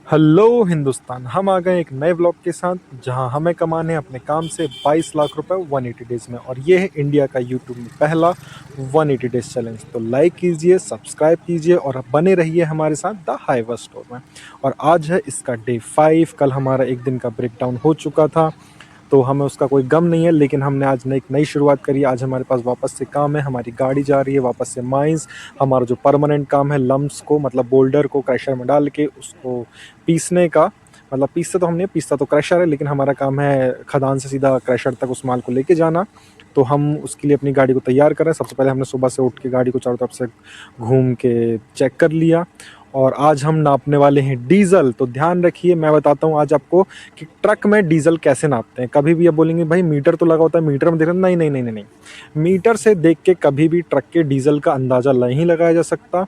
Hello Hindustan. हम आ गए एक नए ब्लॉग के साथ जहां हमें कमाने हैं अपने काम से 22 लाख रुपए 180 डेज में, और ये है इंडिया का यूट्यूब में पहला 180 डेज चैलेंज। तो लाइक कीजिए, सब्सक्राइब कीजिए और अब बने रहिए हमारे साथ द हाइवर स्टोर में। और आज है इसका डे 5। कल हमारा एक दिन का ब्रेकडाउन हो चुका था तो हमें उसका कोई गम नहीं है, लेकिन हमने आज एक नई शुरुआत करी। आज हमारे पास वापस से काम है, हमारी गाड़ी जा रही है वापस से माइंस। हमारा जो परमानेंट काम है लम्स को, मतलब बोल्डर को क्रशर में डाल के उसको पीसने का, मतलब पीसते तो हम नहीं, पीसता तो क्रशर है, लेकिन हमारा काम है खदान से सीधा क्रशर तक उस माल को लेके जाना। तो हम उसके लिए अपनी गाड़ी को तैयार कर रहे हैं। सबसे पहले हमने सुबह से उठ के गाड़ी को चारों तरफ से घूम के चेक कर लिया, और आज हम नापने वाले हैं डीजल। तो ध्यान रखिए, मैं बताता हूँ आज आपको कि ट्रक में डीजल कैसे नापते हैं। कभी भी आप बोलेंगे भाई मीटर तो लगा होता है, मीटर में देख रहे हैं, नहीं नहीं नहीं नहीं नहीं, मीटर से देख के कभी भी ट्रक के डीजल का अंदाज़ा नहीं लगाया जा सकता।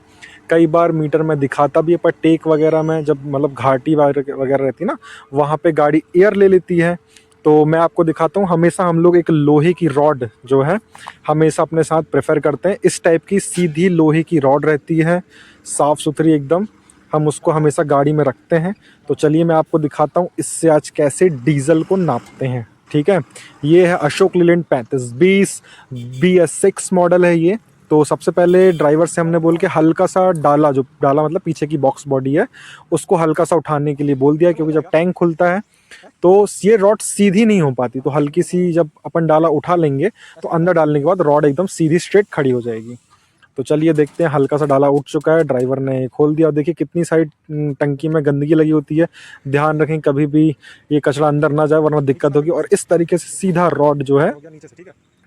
कई बार मीटर में दिखाता भी है, पर टेक वगैरह में जब मतलब घाटी वगैरह रहती है ना, वहाँ पे गाड़ी एयर ले लेती है। तो मैं आपको दिखाता हूँ, हमेशा हम लोग एक लोहे की रॉड जो है हमेशा अपने साथ प्रेफर करते हैं। इस टाइप की सीधी लोहे की रॉड रहती है, साफ़ सुथरी एकदम, हम उसको हमेशा गाड़ी में रखते हैं। तो चलिए मैं आपको दिखाता हूँ इससे आज कैसे डीजल को नापते हैं। ठीक है, ये है अशोक लीलैंड 3520 BS6 मॉडल है ये। तो सबसे पहले ड्राइवर से हमने बोल के हल्का सा डाला, जो डाला मतलब पीछे की बॉक्स बॉडी है उसको हल्का सा उठाने के लिए बोल दिया, क्योंकि जब टैंक खुलता है तो ये रॉड सीधी नहीं हो पाती। तो हल्की सी जब अपन डाला उठा लेंगे तो अंदर डालने के बाद रॉड एकदम सीधी स्ट्रेट खड़ी हो जाएगी। तो चलिए देखते हैं, हल्का सा डाला उठ चुका है, ड्राइवर ने खोल दिया। और देखिए कितनी सारी टंकी में गंदगी लगी होती है, ध्यान रखें कभी भी ये कचरा अंदर ना जाए वरना दिक्कत होगी। और इस तरीके से सीधा रॉड जो है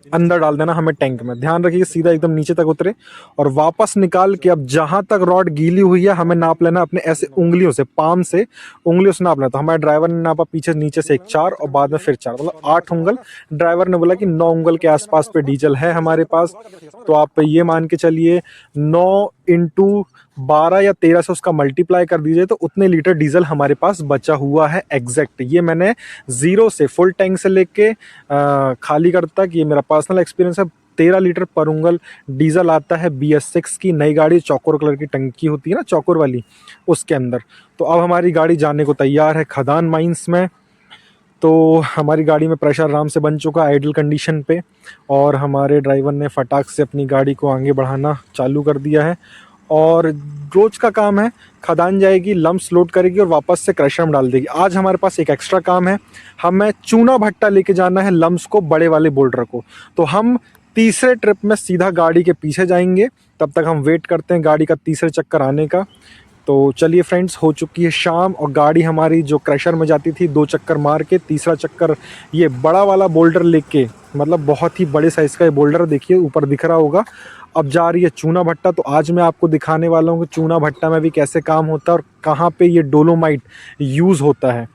अंदर डाल देना हमें टैंक में। ध्यान रखिए सीधा एकदम नीचे तक उतरे, और वापस निकाल के अब जहां तक रॉड गीली हुई है हमें नाप लेना अपने ऐसे उंगलियों से, पाम से उंगलियों से नाप लेना। तो हमारे ड्राइवर ने नापा पीछे नीचे से एक 4 और बाद में फिर 4, मतलब 8 उंगल। ड्राइवर ने बोला कि 9 उंगल के आसपास पे डीजल है हमारे पास। तो आप ये मान के चलिए 9 इंटू 12 या 13 से उसका मल्टीप्लाई कर दीजिए, तो उतने लीटर डीजल हमारे पास बचा हुआ है एग्जैक्ट। ये मैंने जीरो से फुल टैंक से लेके खाली कर तक, ये मेरा पर्सनल एक्सपीरियंस है। 13 लीटर पर उंगल डीजल आता है BS6 की नई गाड़ी, चौकोर कलर की टंकी होती है ना, चौकोर वाली, उसके अंदर। तो अब हमारी गाड़ी जाने को तैयार है खदान माइंस में। तो हमारी गाड़ी में प्रेशर आराम से बन चुका आइडल कंडीशन पे, और हमारे ड्राइवर ने फटाक से अपनी गाड़ी को आगे बढ़ाना चालू कर दिया है। और रोज का काम है, खदान जाएगी, लम्स लोड करेगी और वापस से क्रशर में डाल देगी। आज हमारे पास एक एक्स्ट्रा काम है, हमें चूना भट्टा लेके जाना है लम्स को, बड़े वाले बोल्डर को। तो हम तीसरे ट्रिप में सीधा गाड़ी के पीछे जाएंगे, तब तक हम वेट करते हैं गाड़ी का तीसरे चक्कर आने का। तो चलिए फ्रेंड्स, हो चुकी है शाम और गाड़ी हमारी जो क्रशर में जाती थी 2 चक्कर मार के, तीसरा चक्कर ये बड़ा वाला बोल्डर लेके, मतलब बहुत ही बड़े साइज़ का ये बोल्डर देखिए ऊपर दिख रहा होगा, अब जा रही है चूना भट्टा। तो आज मैं आपको दिखाने वाला हूँ कि चूना भट्टा में भी कैसे काम होता है और कहाँ पे ये डोलोमाइट यूज़ होता है।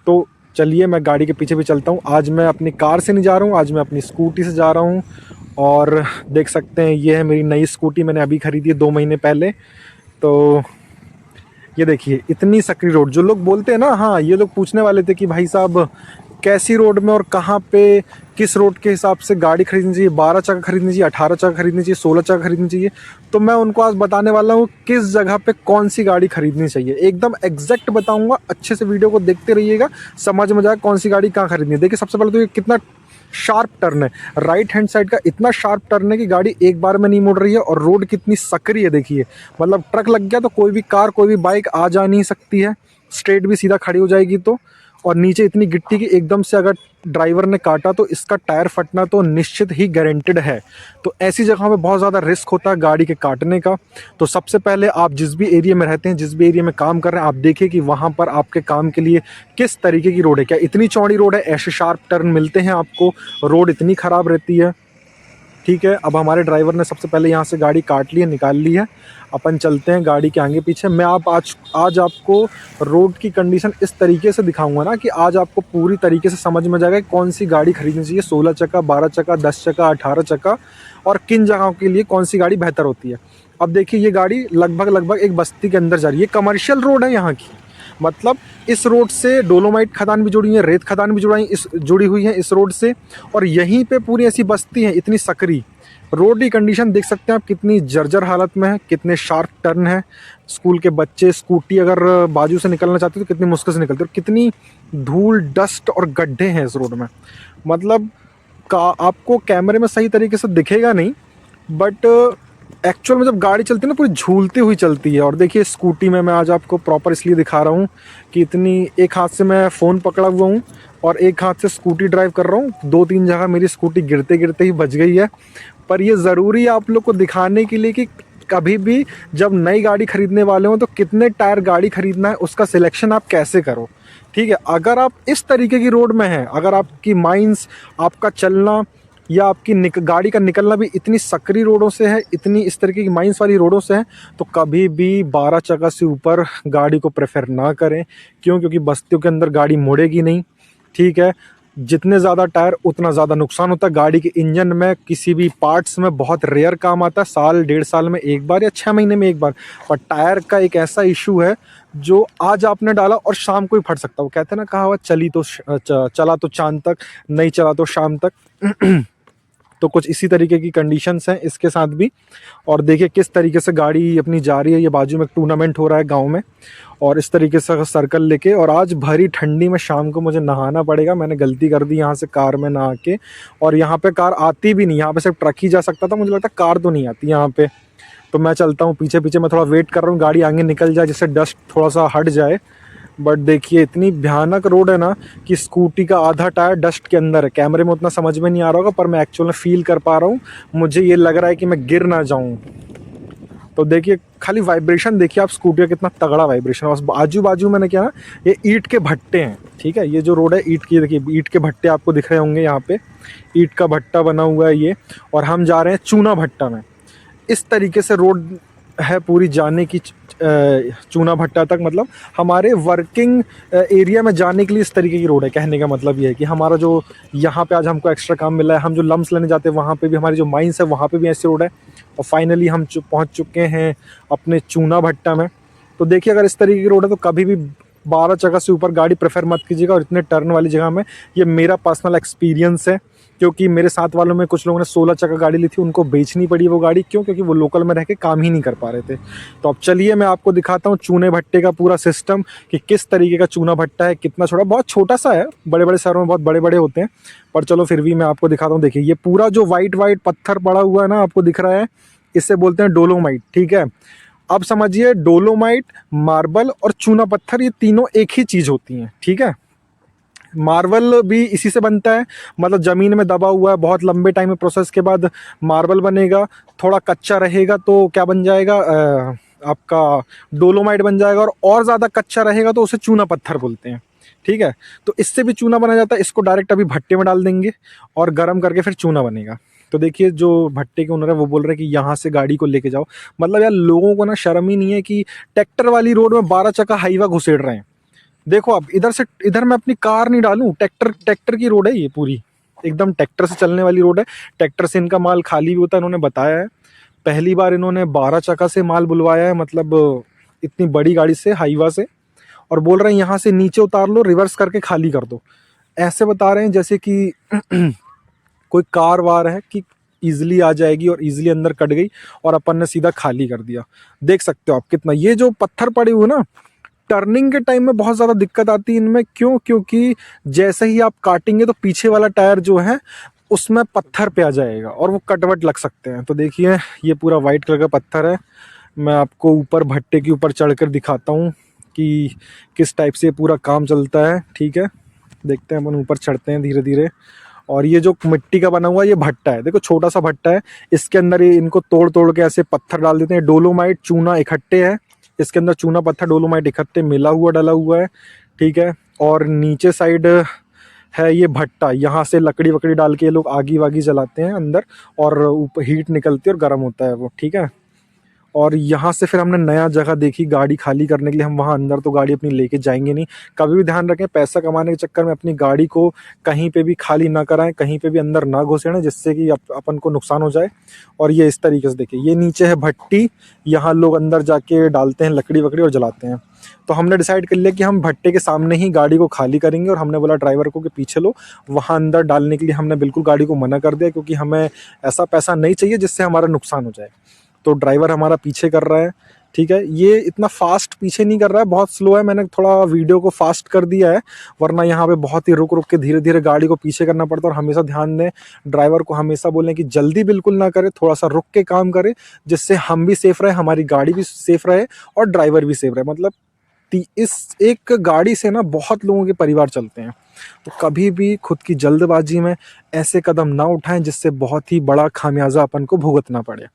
तो चलिए मैं गाड़ी के पीछे भी चलता हूँ। आज मैं अपनी कार से नहीं जा रहा हूँ, आज मैं अपनी स्कूटी से जा रहा हूँ। और देख सकते हैं ये है मेरी नई स्कूटी, मैंने अभी ख़रीदी है 2 महीने पहले। तो ये देखिए इतनी सकरी रोड, जो लोग बोलते हैं ना, हाँ ये लोग पूछने वाले थे कि भाई साहब कैसी रोड में और कहाँ पे, किस रोड के हिसाब से गाड़ी खरीदनी चाहिए, 12 चक्का खरीदनी चाहिए, 18 चक्का खरीदनी चाहिए, 16 चक्का खरीदनी चाहिए। तो मैं उनको आज बताने वाला हूँ किस जगह पे कौन सी गाड़ी खरीदनी चाहिए, एकदम एग्जैक्ट बताऊंगा। अच्छे से वीडियो को देखते रहिएगा, समझ में जाएगा कौन सी गाड़ी कहाँ खरीदनी है। देखिए सबसे पहले तो ये कितना शार्प टर्न है, राइट हैंड साइड का इतना शार्प टर्न है कि गाड़ी एक बार में नहीं मुड़ रही है, और रोड कितनी सकरी है देखिए, मतलब ट्रक लग गया तो कोई भी कार कोई भी बाइक आ जा नहीं सकती है, स्ट्रेट भी सीधा खड़ी हो जाएगी। तो और नीचे इतनी गिट्टी की एकदम से अगर ड्राइवर ने काटा तो इसका टायर फटना तो निश्चित ही गारंटेड है। तो ऐसी जगह में बहुत ज़्यादा रिस्क होता है गाड़ी के काटने का। तो सबसे पहले आप जिस भी एरिया में रहते हैं, जिस भी एरिया में काम कर रहे हैं, आप देखिए कि वहाँ पर आपके काम के लिए किस तरीके की रोड है, क्या इतनी चौड़ी रोड है, ऐसे शार्प टर्न मिलते हैं आपको, रोड इतनी ख़राब रहती है। ठीक है, अब हमारे ड्राइवर ने सबसे पहले यहाँ से गाड़ी काट ली है, निकाल ली है। अपन चलते हैं गाड़ी के आगे पीछे। मैं आज आपको रोड की कंडीशन इस तरीके से दिखाऊंगा ना कि आज आपको पूरी तरीके से समझ में जाएगा कि कौन सी गाड़ी खरीदनी चाहिए, 16 चक्का, 12 चक्का, 10 चक्का, 18 चक्का, और किन जगहों के लिए कौन सी गाड़ी बेहतर होती है। अब देखिए ये गाड़ी लगभग एक बस्ती के अंदर जा रही है, कमर्शियल रोड है यहाँ की, मतलब इस रोड से डोलोमाइट खदान भी जुड़ी है, रेत खदान भी जुड़ी हुई है इस रोड से। और यहीं पे पूरी ऐसी बस्ती है इतनी सकरी, रोड की कंडीशन देख सकते हैं आप कितनी जर्जर हालत में है, कितने शार्प टर्न है। स्कूल के बच्चे स्कूटी अगर बाजू से निकलना चाहते तो कितनी मुश्किल से निकलते, और कितनी धूल डस्ट और गड्ढे हैं इस रोड में। मतलब का आपको कैमरे में सही तरीके से दिखेगा नहीं, बट एक्चुअल में जब गाड़ी चलती है ना पूरी झूलती हुई चलती है। और देखिए स्कूटी में मैं आज आपको प्रॉपर इसलिए दिखा रहा हूँ कि इतनी, एक हाथ से मैं फ़ोन पकड़ा हुआ हूँ और एक हाथ से स्कूटी ड्राइव कर रहा हूँ। 2-3 जगह मेरी स्कूटी गिरते गिरते ही बच गई है। पर ये ज़रूरी है आप लोग को दिखाने के लिए कि कभी भी जब नई गाड़ी खरीदने वाले हो तो कितने टायर गाड़ी खरीदना है उसका सिलेक्शन आप कैसे करो। ठीक है, अगर आप इस तरीके की रोड में हैं, अगर आपकी माइंस, आपका चलना या आपकी गाड़ी का निकलना भी इतनी सकरी रोडों से है, इतनी इस तरीके की माइंस वाली रोडों से है, तो कभी भी 12 चक्का से ऊपर गाड़ी को प्रेफर ना करें। क्यों? क्योंकि बस्तियों के अंदर गाड़ी मुड़ेगी नहीं। ठीक है, जितने ज़्यादा टायर उतना ज़्यादा नुकसान होता है। गाड़ी के इंजन में किसी भी पार्ट्स में बहुत रेयर काम आता है, साल 1.5 साल में एक बार या 6 महीने में एक बार। पर टायर का एक ऐसा इशू है जो आज आपने डाला और शाम को ही फट सकता है। वो कहते हैं ना कहावत, चला तो चांद तक, नहीं चला तो शाम तक। तो कुछ इसी तरीके की कंडीशंस हैं इसके साथ भी। और देखिए किस तरीके से गाड़ी अपनी जा रही है। ये बाजू में एक टूर्नामेंट हो रहा है गांव में, और इस तरीके से सर्कल लेके। और आज भरी ठंडी में शाम को मुझे नहाना पड़ेगा। मैंने गलती कर दी यहाँ से कार में नहा के, और यहाँ पे कार आती भी नहीं, यहाँ पे सिर्फ ट्रक ही जा सकता था। मुझे लगता है कार तो नहीं आती यहाँ पे। तो मैं चलता हूँ पीछे पीछे, मैं थोड़ा वेट कर रहा हूँ गाड़ी आगे निकल जाए जिससे डस्ट थोड़ा सा हट जाए। बट देखिए इतनी भयानक रोड है ना कि स्कूटी का आधा टायर डस्ट के अंदर है। कैमरे में उतना समझ में नहीं आ रहा होगा, पर मैं एक्चुअल में फील कर पा रहा हूँ। मुझे ये लग रहा है कि मैं गिर ना जाऊँ। तो देखिए खाली वाइब्रेशन देखिए आप, स्कूटी का कितना तगड़ा वाइब्रेशन है। और आजू बाजू मैंने क्या ना, ये ईंट के भट्टे हैं। ठीक है, ये जो रोड है ईंट की, देखिए ईंट के भट्टे आपको दिख रहे होंगे यहाँ पे। ईंट का भट्टा बना हुआ है ये, और हम जा रहे हैं चूना भट्टा में। इस तरीके से रोड है पूरी जाने की, चूना भट्टा तक। मतलब हमारे वर्किंग एरिया में जाने के लिए इस तरीके की रोड है। कहने का मतलब ये है कि हमारा जो यहाँ पे आज हमको एक्स्ट्रा काम मिला है, हम जो लम्स लेने जाते हैं वहाँ पे भी, हमारी जो माइंस है वहाँ पे भी ऐसी रोड है। और फाइनली हम पहुँच चुके हैं अपने चूना भट्टा में। तो देखिए अगर इस तरीके की रोड है तो कभी भी 12 जगह से ऊपर गाड़ी प्रेफर मत कीजिएगा। और इतने टर्न वाली जगह में, ये मेरा पर्सनल एक्सपीरियंस है। क्योंकि मेरे साथ वालों में कुछ लोगों ने 16 चक्का गाड़ी ली थी, उनको बेचनी पड़ी वो गाड़ी। क्यों? क्योंकि वो लोकल में रह के काम ही नहीं कर पा रहे थे। तो अब चलिए मैं आपको दिखाता हूँ चूने भट्टे का पूरा सिस्टम, कि किस तरीके का चूना भट्टा है, कितना छोटा, बहुत छोटा सा है। बड़े बड़े शहरों में बहुत बड़े बड़े होते हैं, पर चलो फिर भी मैं आपको दिखाता हूँ। देखिए ये पूरा जो वाइट वाइट पत्थर पड़ा हुआ है ना, आपको दिख रहा है, इससे बोलते हैं डोलोमाइट। ठीक है, अब समझिए डोलोमाइट, मार्बल और चूना पत्थर, ये तीनों एक ही चीज़ होती हैं। ठीक है, मार्बल भी इसी से बनता है। मतलब ज़मीन में दबा हुआ है, बहुत लंबे टाइम में प्रोसेस के बाद मार्बल बनेगा। थोड़ा कच्चा रहेगा तो क्या बन जाएगा, आपका डोलोमाइट बन जाएगा। और ज़्यादा कच्चा रहेगा तो उसे चूना पत्थर बोलते हैं। ठीक है, तो इससे भी चूना बना जाता है। इसको डायरेक्ट अभी भट्टे में डाल देंगे और गर्म करके फिर चूना बनेगा। तो देखिए जो भट्टे के ओनर है वो बोल रहे हैं कि यहाँ से गाड़ी को लेके जाओ। मतलब यार लोगों को ना शर्म ही नहीं है कि ट्रैक्टर वाली रोड में 12 चक्का हाईवा घुसेड़ रहे हैं। देखो अब इधर से इधर मैं अपनी कार नहीं डालूं, ट्रैक्टर ट्रैक्टर की रोड है ये पूरी, एकदम ट्रैक्टर से चलने वाली रोड है। ट्रैक्टर से इनका माल खाली भी होता है, इन्होंने बताया है। पहली बार इन्होंने 12 चक्का से माल बुलवाया है, मतलब इतनी बड़ी गाड़ी से, हाईवा से। और बोल रहे हैं यहाँ से नीचे उतार लो, रिवर्स करके खाली कर दो। ऐसे बता रहे हैं जैसे कि कोई कार वार है कि ईजिली आ जाएगी और ईजिली अंदर कट गई और अपन ने सीधा खाली कर दिया। देख सकते हो आप कितना, ये जो पत्थर पड़े हुए ना, टर्निंग के टाइम में बहुत ज़्यादा दिक्कत आती है इनमें। क्यों? क्योंकि जैसे ही आप काटेंगे तो पीछे वाला टायर जो है उसमें पत्थर पे आ जाएगा और वो कटवट लग सकते हैं। तो देखिए ये पूरा वाइट कलर का पत्थर है। मैं आपको ऊपर भट्टे के ऊपर चढ़कर दिखाता हूँ कि किस टाइप से पूरा काम चलता है। ठीक है, देखते हैं, अपन ऊपर चढ़ते हैं धीरे धीरे। और ये जो मिट्टी का बना हुआ ये भट्टा है, देखो छोटा सा भट्टा है। इसके अंदर ये इनको तोड़ तोड़ के ऐसे पत्थर डाल देते हैं। डोलोमाइट चूना इकट्ठे है इसके अंदर, चूना पत्थर डोलोमाइट इकट्ठे मिला हुआ डला हुआ है। ठीक है, और नीचे साइड है ये भट्टा, यहाँ से लकड़ी वकड़ी डाल के ये लोग आगी वागी जलाते हैं अंदर, और ऊपर हीट निकलती है और गर्म होता है वो। ठीक है, और यहाँ से फिर हमने नया जगह देखी गाड़ी खाली करने के लिए। हम वहाँ अंदर तो गाड़ी अपनी लेके जाएंगे नहीं। कभी भी ध्यान रखें, पैसा कमाने के चक्कर में अपनी गाड़ी को कहीं पे भी खाली ना कराएं, कहीं पे भी अंदर ना घुसेड़ें जिससे कि अपन को नुकसान हो जाए। और ये इस तरीके से देखिए, ये नीचे है भट्टी, यहाँ लोग अंदर जाके डालते हैं लकड़ी वकड़ी और जलाते हैं। तो हमने डिसाइड कर लिया कि हम भट्टे के सामने ही गाड़ी को खाली करेंगे, और हमने बोला ड्राइवर को कि पीछे लो। वहाँ अंदर डालने के लिए हमने बिल्कुल गाड़ी को मना कर दिया, क्योंकि हमें ऐसा पैसा नहीं चाहिए जिससे हमारा नुकसान हो जाए। तो ड्राइवर हमारा पीछे कर रहा है, ठीक है। ये इतना फास्ट पीछे नहीं कर रहा है, बहुत स्लो है। मैंने थोड़ा वीडियो को फास्ट कर दिया है, वरना यहाँ पे बहुत ही रुक रुक के धीरे धीरे गाड़ी को पीछे करना पड़ता है। और हमेशा ध्यान दें, ड्राइवर को हमेशा बोलें कि जल्दी बिल्कुल ना करे, थोड़ा सा रुक के काम करे, जिससे हम भी सेफ रहे, हमारी गाड़ी भी सेफ रहे और ड्राइवर भी सेफ रहे। मतलब इस एक गाड़ी से ना बहुत लोगों के परिवार चलते हैं। तो कभी भी खुद की जल्दबाजी में ऐसे कदम ना उठाएं जिससे बहुत ही बड़ा खामियाजा अपन को भुगतना पड़े,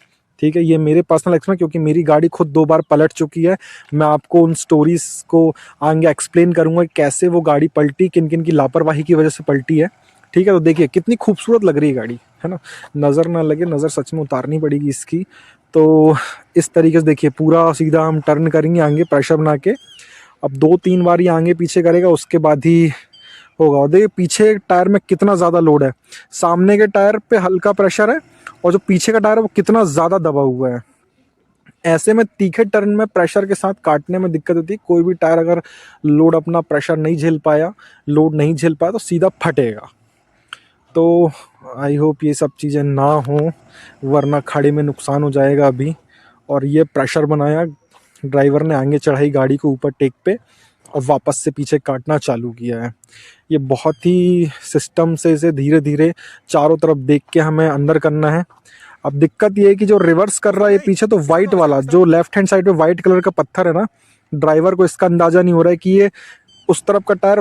ठीक है। ये मेरे पर्सनल एक्सपीरियंस, क्योंकि मेरी गाड़ी खुद 2 बार पलट चुकी है। मैं आपको उन स्टोरीज को आगे एक्सप्लेन करूंगा कैसे वो गाड़ी पलटी, किन किन की लापरवाही की वजह से पलटी है, ठीक है। तो देखिए कितनी खूबसूरत लग रही है गाड़ी, है ना। नज़र ना लगे, नज़र सच में उतारनी पड़ेगी इसकी। तो इस तरीके से देखिए, पूरा सीधा हम टर्न करेंगे आगे प्रेशर बना के। अब 2-3 बार ये आगे पीछे करेगा, उसके बाद ही होगा। और देखिए पीछे टायर में कितना ज़्यादा लोड है, सामने के टायर पे हल्का प्रेशर है और जो पीछे का टायर है वो कितना ज़्यादा दबा हुआ है। ऐसे में तीखे टर्न में प्रेशर के साथ काटने में दिक्कत होती है। कोई भी टायर अगर लोड अपना प्रेशर नहीं झेल पाया, लोड नहीं झेल पाया, तो सीधा फटेगा। तो आई होप ये सब चीज़ें ना हो, वरना खाड़ी में नुकसान हो जाएगा अभी। और ये प्रेशर बनाया ड्राइवर ने, आगे चढ़ाई गाड़ी को ऊपर टेक पे और वापस से पीछे काटना चालू किया है। ये बहुत ही सिस्टम से इसे धीरे धीरे चारों तरफ देख के हमें अंदर करना है। अब दिक्कत ये है कि जो रिवर्स कर रहा है ये पीछे, तो वाइट वाला जो लेफ्ट हैंड साइड पे वाइट कलर का पत्थर है ना, ड्राइवर को इसका अंदाजा नहीं हो रहा है कि ये उस तरफ का टायर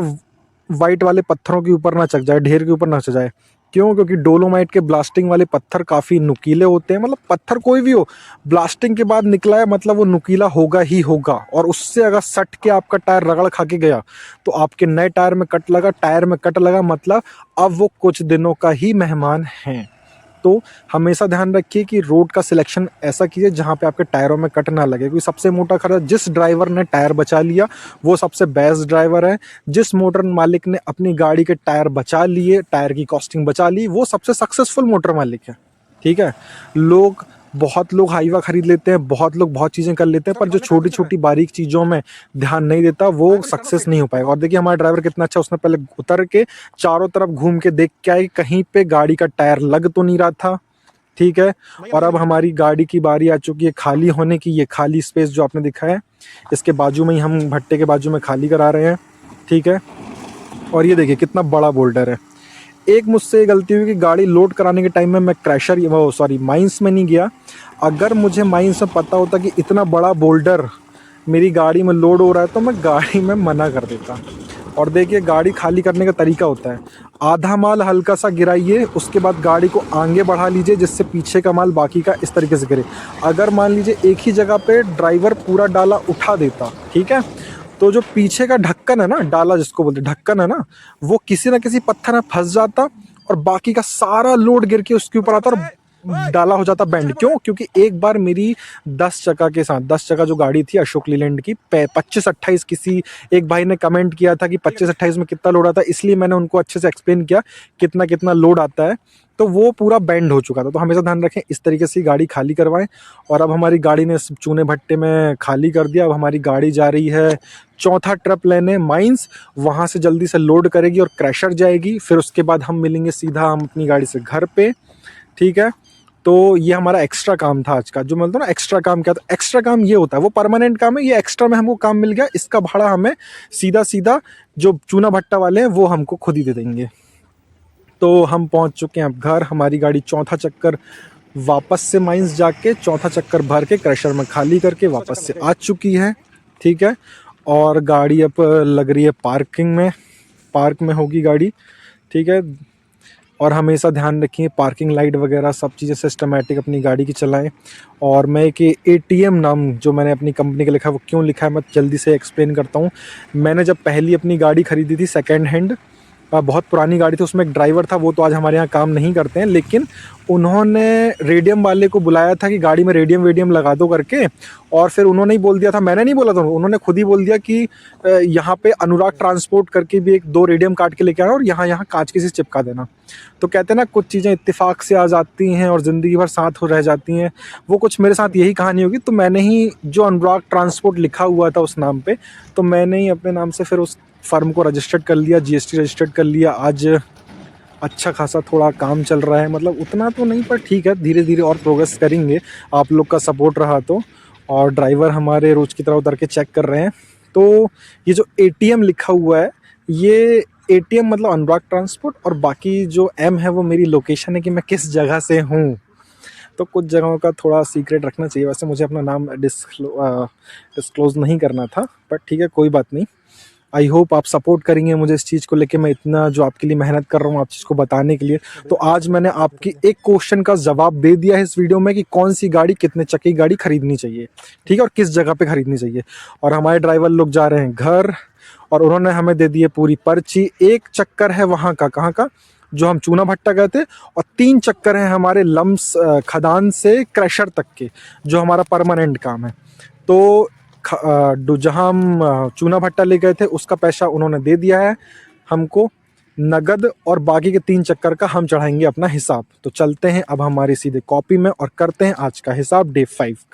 वाइट वाले पत्थरों के ऊपर ना चढ़ जाए, ढेर के ऊपर ना चढ़ जाए। क्यों? क्योंकि डोलोमाइट के ब्लास्टिंग वाले पत्थर काफ़ी नुकीले होते हैं। मतलब पत्थर कोई भी हो, ब्लास्टिंग के बाद निकला है मतलब वो नुकीला होगा ही होगा। और उससे अगर सट के आपका टायर रगड़ खा के गया तो आपके नए टायर में कट लगा, टायर में कट लगा, मतलब अब वो कुछ दिनों का ही मेहमान है। तो हमेशा ध्यान रखिए कि रोड का सिलेक्शन ऐसा कीजिए जहाँ पे आपके टायरों में कट ना लगे। क्योंकि सबसे मोटा खर्चा, जिस ड्राइवर ने टायर बचा लिया वो सबसे बेस्ट ड्राइवर है। जिस मोटर मालिक ने अपनी गाड़ी के टायर बचा लिए, टायर की कॉस्टिंग बचा ली, वो सबसे सक्सेसफुल मोटर मालिक है, ठीक है। बहुत लोग हाईवा खरीद लेते हैं, बहुत लोग बहुत चीज़ें कर लेते हैं, पर जो छोटी छोटी बारीक चीज़ों में ध्यान नहीं देता वो सक्सेस नहीं हो पाएगा। और देखिए हमारा ड्राइवर कितना अच्छा, उसने पहले उतर के चारों तरफ घूम के देख के आए कहीं पे गाड़ी का टायर लग तो नहीं रहा था, ठीक है। और अब हमारी गाड़ी की बारी आ चुकी है खाली होने की। ये खाली स्पेस जो आपने दिखा है, इसके बाजू में ही हम भट्टे के बाजू में खाली करा रहे हैं, ठीक है। और ये देखिए कितना बड़ा बोल्डर है। एक मुझसे गलती हुई कि गाड़ी लोड कराने के टाइम में मैं क्रैशर वो सॉरी माइंस में नहीं गया। अगर मुझे माइंस में पता होता कि इतना बड़ा बोल्डर मेरी गाड़ी में लोड हो रहा है तो मैं गाड़ी में मना कर देता। और देखिए गाड़ी खाली करने का तरीका होता है, आधा माल हल्का सा गिराइए, उसके बाद गाड़ी को आगे बढ़ा लीजिए जिससे पीछे का माल बाकी का इस तरीके से गिरे। अगर मान लीजिए एक ही जगह पे ड्राइवर पूरा डाला उठा देता, ठीक है, तो जो पीछे का ढक्कन है ना, डाला जिसको बोलते ढक्कन है ना, वो किसी ना किसी पत्थर में फंस जाता और बाकी का सारा लोड गिर के उसके ऊपर आता और डाला हो जाता बैंड। क्यों? क्योंकि एक बार मेरी 10 चक्का के साथ, 10 चक्का जो गाड़ी थी अशोक लीलैंड की, 25-28, किसी एक भाई ने कमेंट किया था कि 25-28 में कितना लोड आता है, इसलिए मैंने उनको अच्छे से एक्सप्लेन किया कितना कितना लोड आता है। तो वो पूरा बैंड हो चुका था। तो हमेशा ध्यान रखें, इस तरीके से गाड़ी खाली करवाएं। और अब हमारी गाड़ी ने चूने भट्टे में खाली कर दिया। अब हमारी गाड़ी जा रही है चौथा ट्रिप लेने माइंस, वहाँ से जल्दी से लोड करेगी और क्रैशर जाएगी। फिर उसके बाद हम मिलेंगे सीधा हम अपनी गाड़ी से घर पे, ठीक है। तो ये हमारा एक्स्ट्रा काम था आज का। जो बोलते हैं ना एक्स्ट्रा काम क्या, तो एक्स्ट्रा काम ये होता है, वो परमानेंट काम है, ये एक्स्ट्रा में हमको काम मिल गया, इसका भाड़ा हमें सीधा सीधा जो चूना भट्टा वाले हैं वो हमको खुद ही दे देंगे। तो हम पहुंच चुके हैं अब घर। हमारी गाड़ी चौथा चक्कर वापस से माइंस जाके चौथा चक्कर भर के क्रशर में खाली करके वापस से आ चुकी है, ठीक है। और गाड़ी अब लग रही है पार्किंग में, पार्क में होगी गाड़ी, ठीक है। और हमेशा ध्यान रखिए पार्किंग लाइट वगैरह सब चीज़ें सिस्टमेटिक अपनी गाड़ी की चलाएं। और मैं एक ATM नाम जो मैंने अपनी कंपनी का लिखा है वो क्यों लिखा है मैं जल्दी से एक्सप्लेन करता हूँ। मैंने जब पहली अपनी गाड़ी खरीदी थी सेकेंड हैंड, बहुत पुरानी गाड़ी थी, उसमें एक ड्राइवर था, वो तो आज हमारे यहाँ काम नहीं करते हैं, लेकिन उन्होंने रेडियम वाले को बुलाया था कि गाड़ी में रेडियम वेडियम लगा दो करके, और फिर उन्होंने ही बोल दिया था, मैंने नहीं बोला था, उन्होंने खुद ही बोल दिया कि यहाँ पे अनुराग ट्रांसपोर्ट करके भी एक दो रेडियम काट के लेके आना और यहाँ यहाँ कांच की चीज़ चिपका देना। तो कहते हैं ना, कुछ चीज़ें इत्तेफाक से आ जाती हैं और ज़िंदगी भर साथ हो रह जाती हैं। वो कुछ मेरे साथ यही कहानी होगी। तो मैंने ही जो अनुराग ट्रांसपोर्ट लिखा हुआ था उस नाम पे, तो मैंने ही अपने नाम से फिर उस फर्म को रजिस्टर्ड कर लिया, जीएसटी रजिस्टर्ड कर लिया। आज अच्छा खासा थोड़ा काम चल रहा है, मतलब उतना तो नहीं पर ठीक है, धीरे धीरे और प्रोग्रेस करेंगे आप लोग का सपोर्ट रहा तो। और ड्राइवर हमारे रोज़ की तरह उतर के चेक कर रहे हैं। तो ये जो एटीएम लिखा हुआ है, ये एटीएम मतलब अनुराग ट्रांसपोर्ट, और बाकी जो एम है वो मेरी लोकेशन है कि मैं किस जगह से हूँ। तो कुछ जगहों का थोड़ा सीक्रेट रखना चाहिए। वैसे मुझे अपना नाम डिस्क्लोज़ नहीं करना था, बट ठीक है, कोई बात नहीं। आई होप आप सपोर्ट करेंगे मुझे इस चीज़ को लेके। मैं इतना जो आपके लिए मेहनत कर रहा हूँ आप चीज़ को बताने के लिए। तो आज मैंने आपकी एक क्वेश्चन का जवाब दे दिया है इस वीडियो में कि कौन सी गाड़ी, कितने चक्के की गाड़ी खरीदनी चाहिए, ठीक है, और किस जगह पे खरीदनी चाहिए। और हमारे ड्राइवर लोग जा रहे हैं घर, और उन्होंने हमें दे दी है पूरी पर्ची। एक चक्कर है वहाँ का, कहाँ का, जो हम चूना भट्टा गए थे, और 3 चक्कर हैं हमारे लम्स खदान से क्रशर तक के, जो हमारा परमानेंट काम है। तो जहाँ हम चूना भट्टा ले गए थे उसका पैसा उन्होंने दे दिया है हमको नगद, और बाकी के 3 चक्कर का हम चढ़ाएंगे अपना हिसाब। तो चलते हैं अब हमारी सीधे कॉपी में और करते हैं आज का हिसाब डे 5।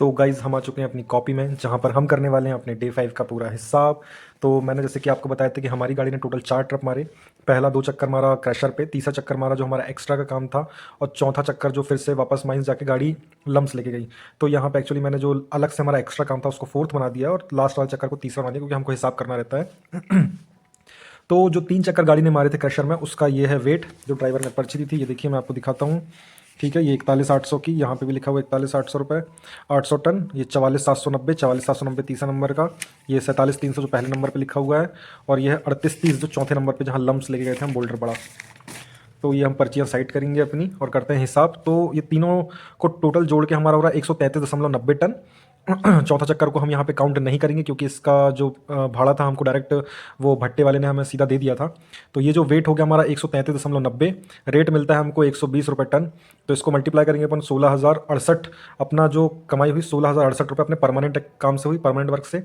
तो गाइज़ हम आ चुके हैं अपनी कॉपी में, जहाँ पर हम करने वाले हैं अपने डे 5 का पूरा हिसाब। तो मैंने जैसे कि आपको बताया था कि हमारी गाड़ी ने टोटल 4 ट्रिप मारे। पहला 2 चक्कर मारा क्रैशर पे, तीसरा चक्कर मारा जो हमारा एक्स्ट्रा का काम था, और चौथा चक्कर जो फिर से वापस माइंस जाके गाड़ी लम्स लेके गई। तो यहाँ पे एक्चुअली मैंने जो अलग से हमारा एक्स्ट्रा काम था उसको 4th बना दिया, और लास्ट वाले चक्कर को तीसरा बना दिया, क्योंकि हमको हिसाब करना रहता है। तो जो 3 चक्कर गाड़ी ने मारे थे क्रशर में, उसका ये है वेट जो ड्राइवर ने पर्ची दी थी। ये देखिए मैं आपको दिखाता हूँ, ठीक है। ये 41,800 की, यहाँ पे भी लिखा हुआ 41,800 रुपये, 800 टन। ये 44,790, 44,790 तीसरा नंबर का। ये 47,300 जो पहले नंबर पे लिखा हुआ है, और ये है 38,30 जो चौथे नंबर पे जहाँ लम्स लेके गए थे हम बोल्डर बड़ा। तो ये हम पर्चियाँ साइड करेंगे अपनी और करते हैं हिसाब। तो ये तीनों को टोटल जोड़ के हमारा हो रहा है 133.90 टन। चौथा चक्कर को हम यहाँ पे काउंट नहीं करेंगे, क्योंकि इसका जो भाड़ा था हमको डायरेक्ट वो भट्टे वाले ने हमें सीधा दे दिया था। तो ये जो वेट हो गया हमारा 133.90, रेट मिलता है हमको 120 रुपये टन। तो इसको मल्टीप्लाई करेंगे अपन 16,068, अपना जो कमाई हुई 16,068 रुपये अपने परमानेंट काम से हुई, परमानेंट वर्क से।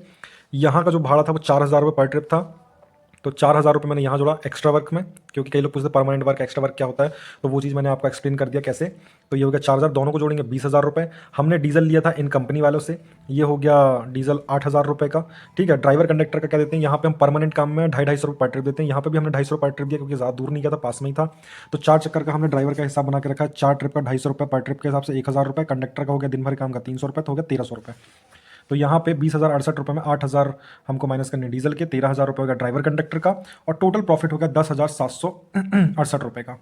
यहाँ का जो भाड़ा था वो 4,000 रुपये पर ट्रिप था। तो 4,000 रुपये मैंने यहाँ जोड़ा एक्स्ट्रा वर्क में, क्योंकि कई लोग पूछते हैं परमानेंट वर्क एक्स्ट्रा वर्क क्या होता है, तो वो चीज़ मैंने आपको एक्सप्लेन कर दिया कैसे। तो ये हो गया 4,000, दोनों को जोड़ेंगे 20,000 रुपये। हमने डीजल लिया था इन कंपनी वालों से, ये हो गया डीजल 8,000 रुपये का, ठीक है। ड्राइवर कंडक्टर का क्या देते हैं, यहाँ पे हम परमानेंट काम में 250 रुपये पर ट्रिप देते हैं। यहाँ पे भी हमने 250 रुपये पर ट्रिप दिया, क्योंकि ज़्यादा दूर नहीं गया था, पास में ही था। तो 4 चक्कर का हमने ड्राइवर का हिसाब बना के रखा है। 4 ट्रिप का 250 रुपये पर ट्रिप के हिसाब से 1,000 रुपये। कंडक्टर का हो गया दिन भर काम का 300 रुपये, तो हो गया 1,300 रुपये। तो यहाँ पे 20,068 रुपये में 8,000 हमको माइनस करने डीजल के, 13,000 रुपये होगा ड्राइवर कंडक्टर का, और टोटल प्रॉफिट हो गया 10,768 रुपये का,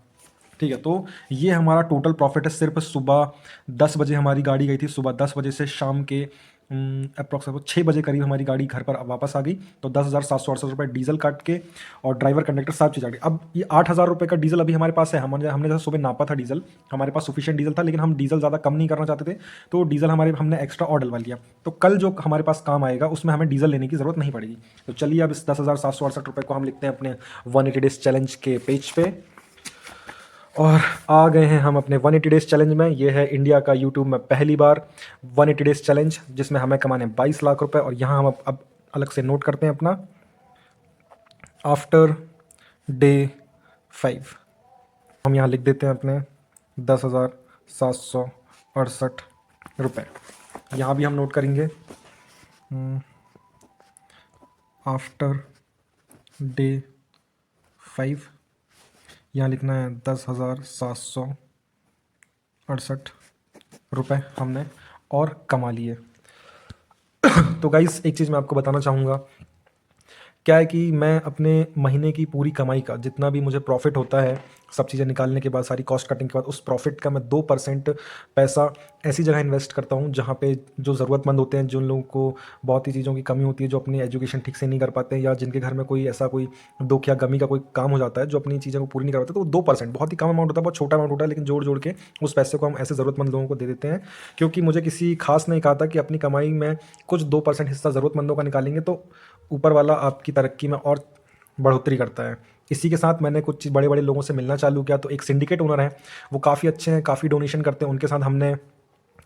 ठीक है। तो ये हमारा टोटल प्रॉफिट है। सिर्फ सुबह 10 बजे हमारी गाड़ी गई थी, सुबह 10 बजे से शाम के अप्रॉक्सीमेट 6 बजे करीब हमारी गाड़ी घर पर वापस आ गई। तो 10,768 रुपये डीजल काट के और ड्राइवर कंडक्टर सब चीज़ आ गई। अब ये 8,000 रुपये का डीजल अभी हमारे पास है। हमने जैसे सुबह नापा था डीजल, हमारे पास सफिशिएंट डीजल था, लेकिन हम डीजल ज़्यादा कम नहीं करना चाहते थे, तो डीजल हमने एक्स्ट्रा और डलवा लिया। तो कल जो हमारे पास काम आएगा उसमें हमें डीजल लेने की ज़रूरत नहीं पड़ेगी। तो चलिए अब इस 10,768 रुपये को हम लिखते हैं अपने 180 डेज चैलेंज के पेज पे, और आ गए हैं हम अपने 180 डेज चैलेंज में। ये है इंडिया का यूट्यूब में पहली बार 180 डेज चैलेंज, जिसमें हमें कमाने 22 लाख रुपए। और यहाँ हम अब अलग से नोट करते हैं अपना आफ्टर डे 5। हम यहाँ लिख देते हैं अपने 10,768 रुपये। यहाँ भी हम नोट करेंगे आफ्टर डे 5। यहाँ लिखना है 10,768 रुपये हमने और कमा लिए। तो गाइस एक चीज़ मैं आपको बताना चाहूँगा, क्या है कि मैं अपने महीने की पूरी कमाई का जितना भी मुझे प्रॉफिट होता है, सब चीज़ें निकालने के बाद, सारी कॉस्ट कटिंग के बाद, उस प्रॉफिट का मैं 2% पैसा ऐसी जगह इन्वेस्ट करता हूँ जहाँ पे जो ज़रूरतमंद होते हैं, जिन लोगों को बहुत ही चीज़ों की कमी होती है, जो अपनी एजुकेशन ठीक से नहीं कर पाते हैं, या जिनके घर में कोई ऐसा कोई दुख या गमी का कोई काम हो जाता है जो अपनी चीज़ों को पूरी नहीं कर पाते, तो वो 2% बहुत ही कम अमाउंट होता है, बहुत छोटा अमाउंट होता है, लेकिन जोड़ जोड़ के उस पैसे को हम ऐसे ज़रूरतमंद लोगों को दे देते हैं। क्योंकि मुझे किसी खास ने कहा था कि अपनी कमाई में कुछ 2% हिस्सा ज़रूरतमंदों का निकालेंगे तो ऊपर वाला आपकी तरक्की में और बढ़ोतरी करता है। इसी के साथ मैंने कुछ बड़े बड़े लोगों से मिलना चालू किया, तो एक सिंडिकेट ओनर हैं, वो काफ़ी अच्छे हैं, काफ़ी डोनेशन करते हैं। उनके साथ हमने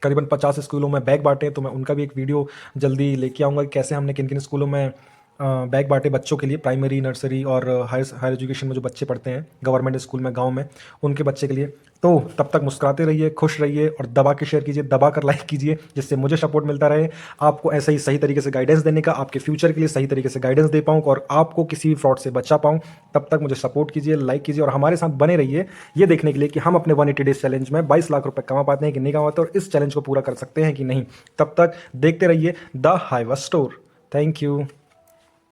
करीबन 50 स्कूलों में बैग बांटे, तो मैं उनका भी एक वीडियो जल्दी लेके आऊँगा कि कैसे हमने किन किन स्कूलों में बैग बांटे बच्चों के लिए, प्राइमरी, नर्सरी और हायर एजुकेशन में जो बच्चे पढ़ते हैं गवर्नमेंट स्कूल में गांव में, उनके बच्चे के लिए। तो तब तक मुस्कुराते रहिए, खुश रहिए और दबा के शेयर कीजिए, दबा कर लाइक कीजिए, जिससे मुझे सपोर्ट मिलता रहे, आपको ऐसे ही सही तरीके से गाइडेंस देने का, आपके फ्यूचर के लिए सही तरीके से गाइडेंस दे पाऊँ और आपको किसी भी फ्रॉड से बचा पाऊँ। तब तक मुझे सपोर्ट कीजिए, लाइक कीजिए और हमारे साथ बने रहिए, ये देखने के लिए कि हम अपने 180 डेज चैलेंज में 22 लाख रुपए कमा पाते हैं कि नहीं कमा पाते और इस चैलेंज को पूरा कर सकते हैं कि नहीं। तब तक देखते रहिए the Hyva store. Thank you.